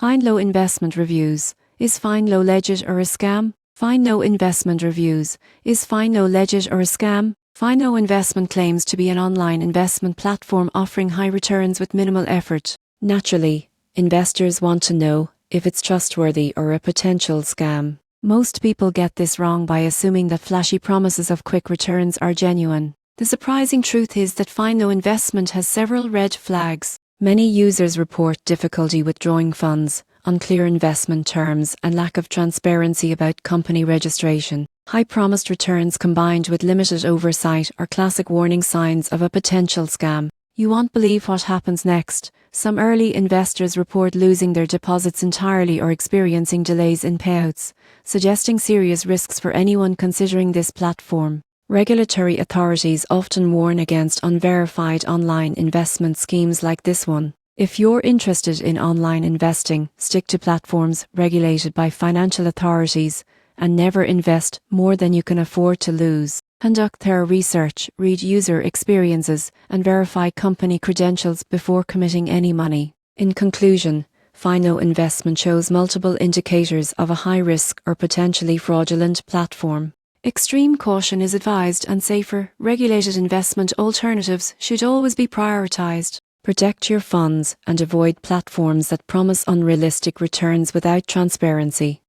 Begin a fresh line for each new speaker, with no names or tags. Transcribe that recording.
Finelo Investment Reviews. Is Finelo legit or a scam? Finelo Investment Reviews. Is Finelo legit or a scam? Finelo Investment claims to be an online investment platform offering high returns with minimal effort. Naturally, investors want to know if it's trustworthy or a potential scam. Most people get this wrong by assuming that flashy promises of quick returns are genuine. The surprising truth is that Finelo Investment has several red flags. Many users report difficulty withdrawing funds, unclear investment terms, and lack of transparency about company registration. High promised returns combined with limited oversight are classic warning signs of a potential scam. You won't believe what happens next. Some early investors report losing their deposits entirely or experiencing delays in payouts, suggesting serious risks for anyone considering this platform. Regulatory authorities often warn against unverified online investment schemes like this one. If you're interested in online investing, stick to platforms regulated by financial authorities and never invest more than you can afford to lose. Conduct thorough research, read user experiences, and verify company credentials before committing any money. In conclusion, Finelo Investment shows multiple indicators of a high-risk or potentially fraudulent platform. Extreme caution is advised, and safer, regulated investment alternatives should always be prioritized. Protect your funds and avoid platforms that promise unrealistic returns without transparency.